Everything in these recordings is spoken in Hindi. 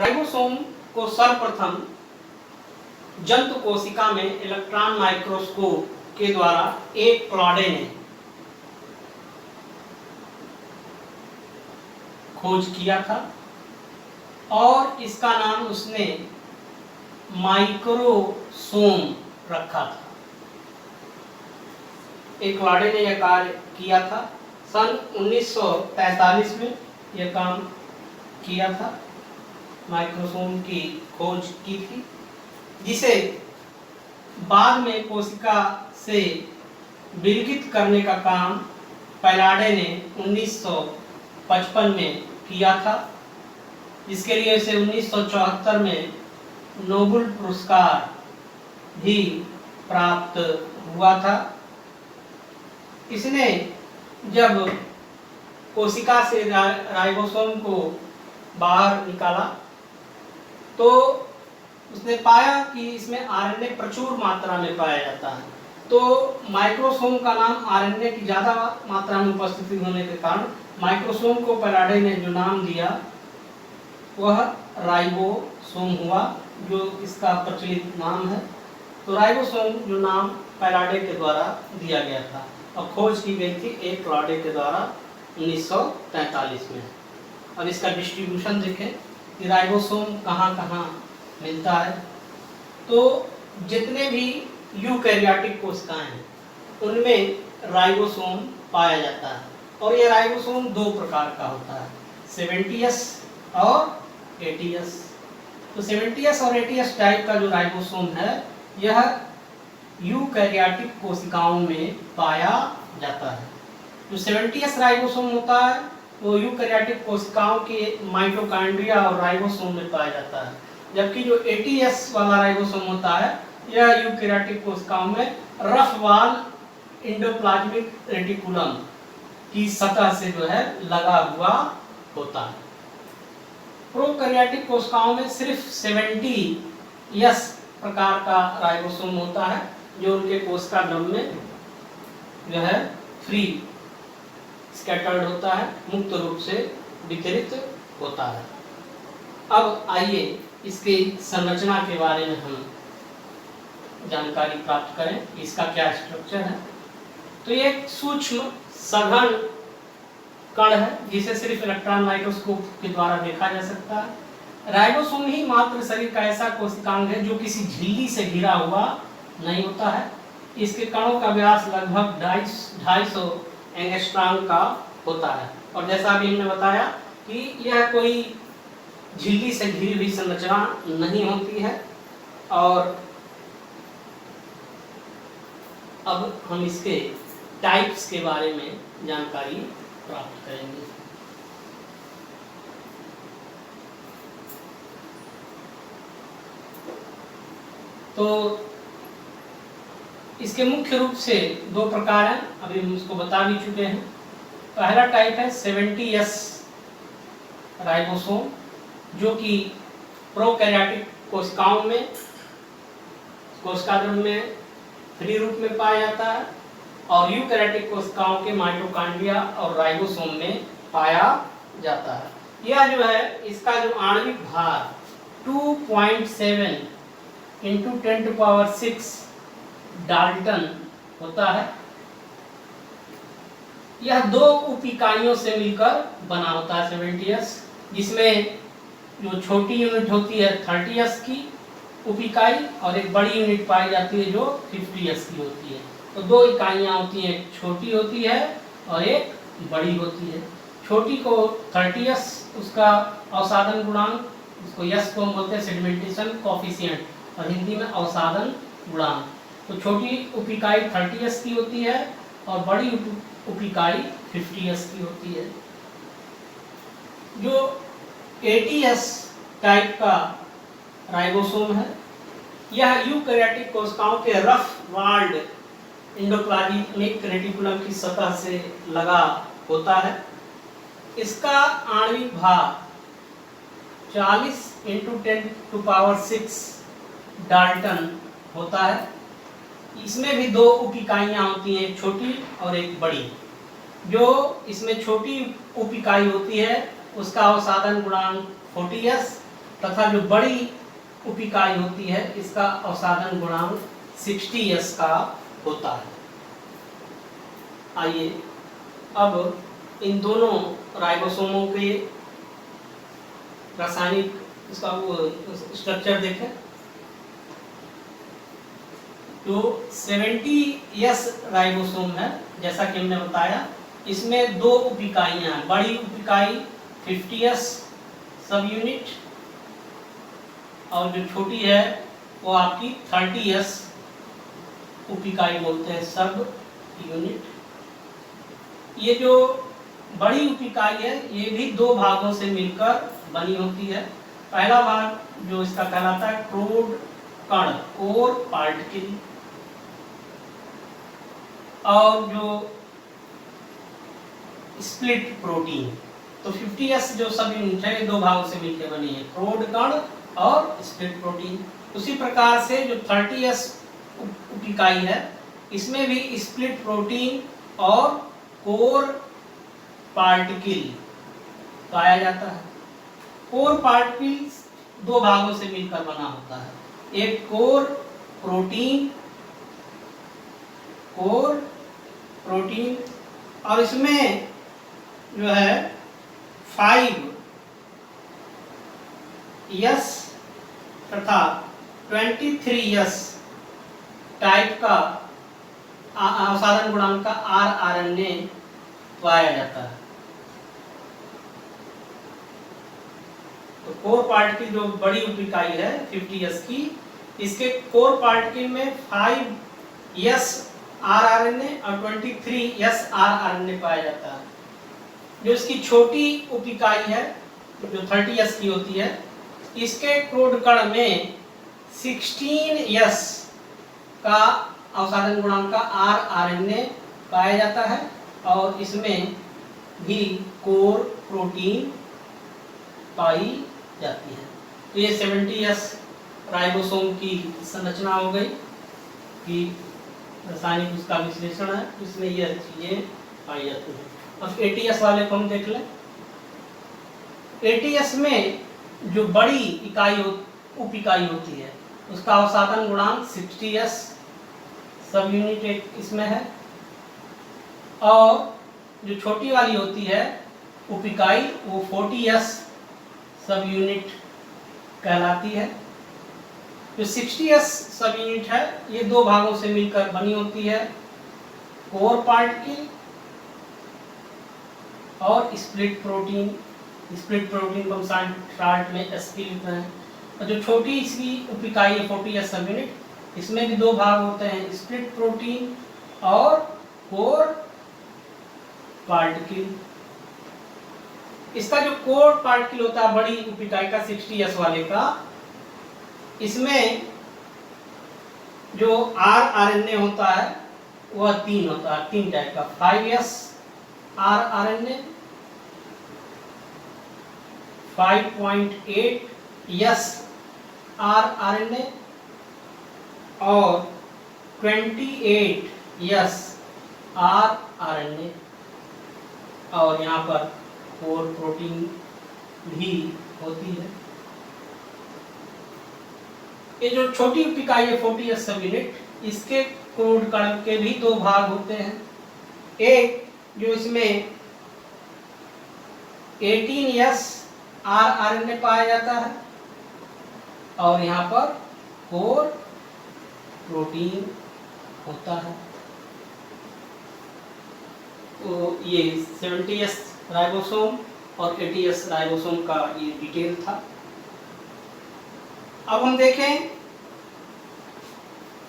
राइबोसोम को सर्वप्रथम जंतु कोशिका में इलेक्ट्रॉन माइक्रोस्कोप के द्वारा एक क्लॉडे ने खोज किया था और इसका नाम उसने माइक्रोसोम रखा था। एक क्लॉडे ने यह कार्य किया था। सन 1943 में यह काम किया था, माइक्रोसोम की खोज की थी, जिसे बाद में कोशिका से विलगित करने का काम पैलाडे ने 1955 में किया था, जिसके लिए इसे 1974 में नोबेल पुरस्कार भी प्राप्त हुआ था। इसने जब कोशिका से राइबोसोम को बाहर निकाला तो उसने पाया कि इसमें आरएनए प्रचुर मात्रा में पाया जाता है। तो माइक्रोसोम का नाम आरएनए की ज़्यादा मात्रा में उपस्थिति होने के कारण माइक्रोसोम को पैलाडे ने जो नाम दिया वह राइबोसोम हुआ, जो इसका प्रचलित नाम है। तो राइबोसोम जो नाम पैलाडे के द्वारा दिया गया था और खोज की गई थी एक क्लॉडे के द्वारा 1943 में। अब इसका डिस्ट्रीब्यूशन देखें कि राइबोसोम कहाँ कहाँ मिलता है। तो जितने भी यूकैरियोटिक कोशिकाएं हैं उनमें राइबोसोम पाया जाता है और ये राइबोसोम दो प्रकार का होता है, 70S और 80S। तो 70S और 80S टाइप का जो राइबोसोम है यह यूकैरियोटिक कोशिकाओं में पाया जाता है। जो 70S राइबोसोम होता है वो यूकैरियोटिक कोशिकाओं के माइटोकॉन्ड्रिया और राइबोसोम में पाया जाता है, जबकि जो 80S वाला राइबोसोम होता है यह यूकैरियोटिक कोशिकाओं में रफ वॉल एंडोप्लाज्मिक रेटिकुलम की सतह से जो है लगा हुआ होता है। प्रोकैरियोटिक कोशिकाओं में सिर्फ 70S प्रकार का राइबोसोम होता है, जो उनके कोशिका द्रव्य में जो है फ्री स्कैटर्ड होता है, मुक्त रूप से वितरित होता है। अब आइए इसकी संरचना के बारे में हम जानकारी प्राप्त करें, इसका क्या स्ट्रक्चर है। तो ये एक सूक्ष्म सघन कण है जिसे सिर्फ इलेक्ट्रॉन माइक्रोस्कोप के द्वारा देखा जा सकता है। राइबोसोम ही मात्र शरीर का ऐसा कोशिकांग है जो किसी झिल्ली से घिरा हुआ नहीं होता है। इसके कणों का व्यास लगभग 250 एंगस्ट्रॉम का होता है और जैसा अभी हमने बताया कि यह कोई झिल्ली से घिरी हुई संरचना नहीं होती है। और अब हम इसके टाइप्स के बारे में जानकारी प्राप्त करेंगे। तो इसके मुख्य रूप से दो प्रकार हैं, अभी हम उसको बता भी चुके हैं। पहला टाइप है 70S राइबोसोम, जो कि प्रोकैरियोटिक कोशिकाओं में कोशिका द्रव्य में फ्री रूप में पाया जाता है और यूकैरियोटिक कोशिकाओं के माइटोकॉन्ड्रिया और राइबोसोम में पाया जाता है। यह जो है इसका जो आणविक भार 2.7 × 10⁶ डाल्टन होता है। यह दो उप इकाइयों से मिलकर बना होता है 70S, जिसमें जो छोटी यूनिट होती है 30S की उप इकाई और एक बड़ी यूनिट पाई जाती है जो 50S की होती है। तो दो इकाइयाँ होती हैं, एक छोटी होती है और एक बड़ी होती है। छोटी को 30S उसका अवसादन गुणांक, उसको यस को हम बोलते हैं सेडिमेंटेशन कोफिशिएंट और हिंदी में अवसादन गुणांक। तो छोटी उप इकाई 30S की होती है और बड़ी उप इकाई 50S की होती है। जो 80S टाइप का राइबोसोम है यह यूकैरियोटिक कोशिकाओं के रफ वॉल्ड एंडोप्लाज्मिक रेटिकुलम की सतह से लगा होता है। इसका आणविक भार 40 × 10⁶ डाल्टन होता है। इसमें भी दो उप इकाइयाँ होती हैं, एक छोटी और एक बड़ी। जो इसमें छोटी उप इकाई होती है उसका अवसादन गुणांक 40S तथा जो बड़ी उपिकाई होती है इसका अवसादन गुणांक 60s का होता है। आइए अब इन दोनों राइबोसोमों के रासायनिक इसका वो स्ट्रक्चर देखें। जो 70s राइबोसोम है, जैसा कि हमने बताया, इसमें दो उपिकाइयां हैं। बड़ी उपिकाई 50s सब यूनिट और जो छोटी है वो आपकी 30s उपिकाई बोलते हैं सब यूनिट। ये जो बड़ी उपिकाई है ये भी दो भागों से मिलकर बनी होती है। पहला भाग जो इसका कहलाता है क्रोड कण, कोर पार्टिकल, और जो स्प्लिट प्रोटीन। तो 50s जो सब यूनिट है ये दो भागों से मिलकर बनी है, क्रोड कण और स्प्लिट प्रोटीन। उसी प्रकार से जो 30s उपिकाई है इसमें भी स्प्लिट प्रोटीन और कोर पार्टिकल पाया जाता है। कोर पार्टिकल दो भागों से मिलकर बना होता है, एक कोर प्रोटीन और इसमें जो है 5s तथा 23s टाइप का अवसादन गुणांक का rRNA पाया जाता है। तो कोर पार्टिकल जो बड़ी उपिकाई है 50s की, इसके कोर पार्टिकल में 5s rRNA और 23s rRNA पाया जाता है। जो इसकी छोटी उपिकाई है जो 30s की होती है, इसके क्रोड कण में 16s का अवसादन गुणांक का rRNA पाया जाता है और इसमें भी कोर प्रोटीन पाई जाती है। तो ये 70s राइबोसोम की संरचना हो गई कि रासायनिक उसका विश्लेषण है, इसमें ये चीजें पाई जाती हैं। अब 80s वाले को हम देख लें। 80s में जो बड़ी इकाई उपिकाई होती है उसका अवसादन गुणांक 60s सब यूनिट इसमें है, और जो छोटी वाली होती है उपिकाई वो 40s सब यूनिट कहलाती है। जो 60s सब यूनिट है ये दो भागों से मिलकर बनी होती है, कोर पार्टिकल और स्प्लिट प्रोटीन। स्प्लिट प्रोटीन को हम शार्ट में SP लिखते हैं। और जो छोटी इसकी उपिकाई है 40s सब यूनिट, इसमें भी दो भाग होते हैं, स्प्लिट प्रोटीन और कोर पार्टिकल। इसका जो कोर पार्टिकल होता है बड़ी उपिकाई का 60s वाले का, इसमें जो rRNA होता है वह तीन होता है, तीन टाइप का, 5s rRNA, 5.8s rRNA और 28s rRNA, और यहाँ पर कोर प्रोटीन भी होती है। ये जो छोटी उपिकाई है 40s सब यूनिट, इसके क्रोड कण के भी दो भाग होते हैं। एक जो इसमें 18s rRNA पाया जाता है और यहाँ पर कोर प्रोटीन होता है। तो ये 70s राइबोसोम और 80s राइबोसोम का ये डिटेल था। अब हम देखें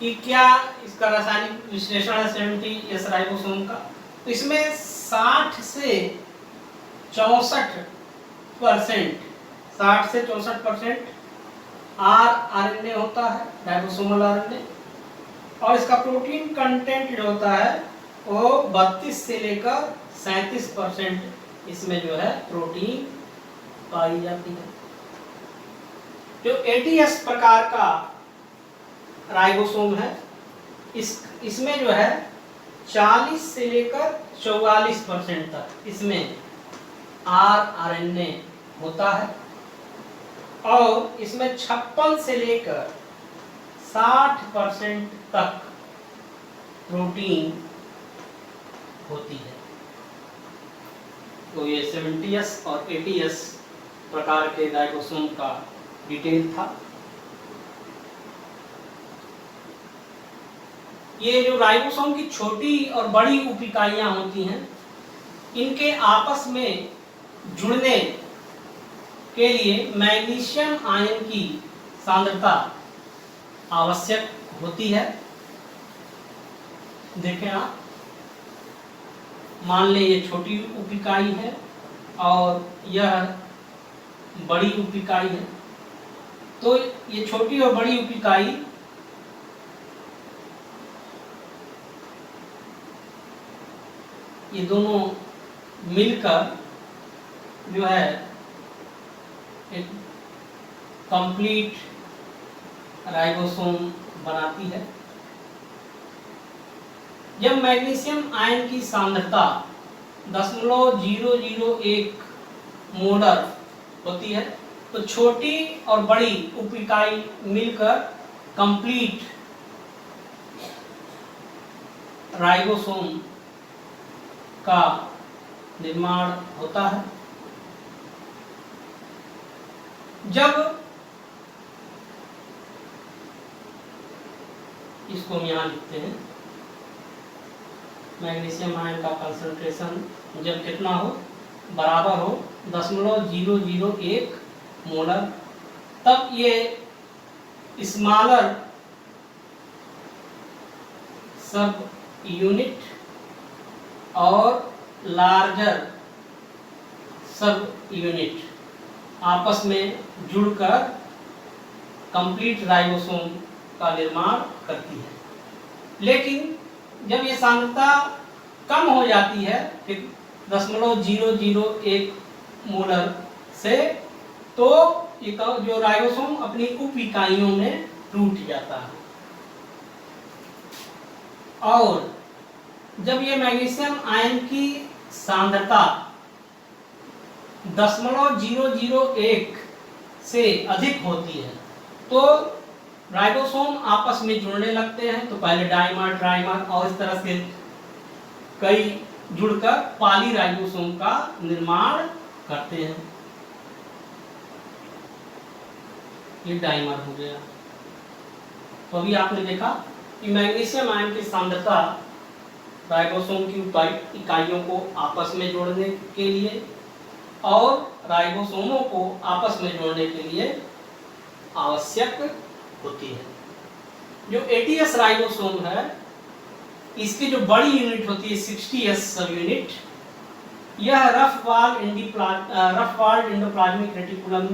कि क्या इसका रासायनिक विश्लेषण है 70s राइबोसोम का। तो इसमें 60 से 64% rRNA होता है, राइबोसोमल RNA, और इसका प्रोटीन कंटेंट जो होता है वो 32 से लेकर 37% इसमें जो है प्रोटीन पाई जाती है। जो 80s प्रकार का राइबोसोम है इसमें जो है 40 से लेकर 44% तक इसमें rRNA होता है, और इसमें 56 से लेकर 60% तक प्रोटीन होती है। तो ये 70S और 80S प्रकार के राइबोसोम का डिटेल था। ये जो राइबोसोम की छोटी और बड़ी उप इकाइयां होती हैं, इनके आपस में जुड़ने के लिए मैग्नीशियम आयन की सांद्रता आवश्यक होती है। देखें आप, मान लें ये छोटी उप इकाई है और यह बड़ी उप इकाई है, तो ये छोटी और बड़ी उप इकाई ये दोनों मिलकर जो है एक कंप्लीट राइबोसोम बनाती है। जब मैग्नीशियम आयन की सांद्रता 0.001 मोलर होती है, तो छोटी और बड़ी उप इकाई मिलकर कंप्लीट राइबोसोम का निर्माण होता है। जब इसको हम यहाँ लिखते हैं, मैग्नीशियम आयन का कंसंट्रेशन जब कितना हो, बराबर हो 0.001 मोलर, तब ये स्मॉलर सब यूनिट और लार्जर सब यूनिट आपस में जुड़कर कंप्लीट राइबोसोम का निर्माण करती है। लेकिन जब ये सांद्रता कम हो जाती है 0.001 मोलर से, तो ये जो राइबोसोम अपनी उप इकाइयों में टूट जाता है। और जब ये मैग्नीशियम आयन की सांद्रता 0.001 से अधिक होती है, तो राइबोसोम आपस में जुड़ने लगते हैं। तो पहले डाइमर, ट्राइमर और इस तरह से कई जुड़कर पॉली राइबोसोम का निर्माण करते हैं। ये डाइमर हो गया। तो अभी आपने देखा कि मैग्नीशियम आयन की सांद्रता राइबोसोम की इकाइयों को आपस में जोड़ने के लिए और राइबोसोमों को आपस में जोड़ने के लिए आवश्यक होती है। जो 80S राइबोसोम है, इसकी जो बड़ी यूनिट होती है 60S सब यूनिट, यह रफ वॉल्ड एंडोप्लाज्मिक रेटिकुलम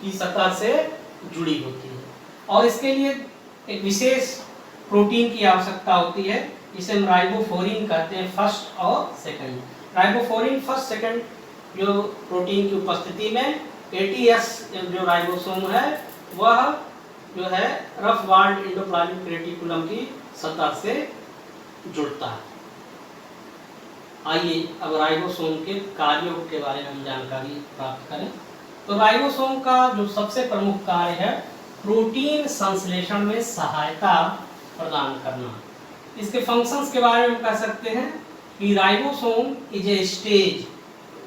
की सतह से जुड़ी होती है और इसके लिए एक विशेष प्रोटीन की आवश्यकता होती है, जिसे हम राइबोफोरिन कहते हैं, फर्स्ट और सेकंड। राइबोफोरिन फर्स्ट सेकंड जो प्रोटीन की उपस्थिति में 80S जो राइबोसोम है, वह जो है रफ वॉल्ड एंडोप्लाज्मिक रेटिकुलम की सतह से जुड़ता है। आइए अब राइबोसोम के कार्यों के बारे में हम जानकारी प्राप्त करें। तो राइबोसोम का जो सबसे प्रमुख कार्य है, प्रोटीन संश्लेषण में सहायता प्रदान करना। इसके फंक्शंस के बारे में हम कह सकते हैं कि ribosome is a stage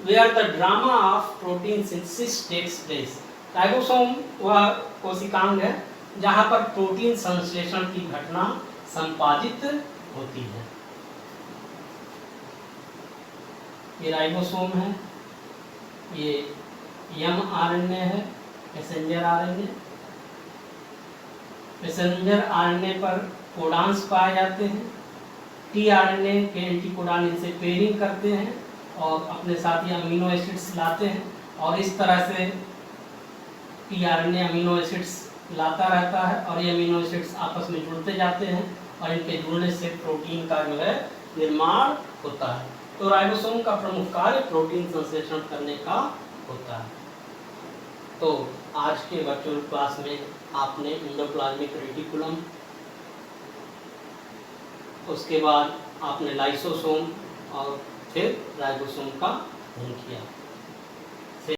where the drama of protein synthesis takes place. Ribosome वह कोशिकांग है जहां पर प्रोटीन संश्लेषण की घटना संपादित होती है। ये राइबोसोम है, ये mRNA है, मैसेंजर आरएनए। मैसेंजर आरएनए पर कोडान्स पाए जाते हैं। टीआरएनए के एंटीकोडान इनसे पेयरिंग करते हैं और अपने साथ ही अमीनो एसिड्स लाते हैं, और इस तरह से टीआरएनए अमीनो एसिड्स लाता रहता है और ये अमीनो एसिड्स आपस में जुड़ते जाते हैं और इनके जुड़ने से प्रोटीन का जो है निर्माण होता है। तो राइबोसोम का प्रमुख कार्य प्रोटीन संश्लेषण करने का होता है। तो आज के वर्चुअल क्लास में आपने एंडोप्लाज्मिक रेटिकुलम, उसके बाद आपने लाइसोसोम और फिर राइबोसोम का अध्ययन किया।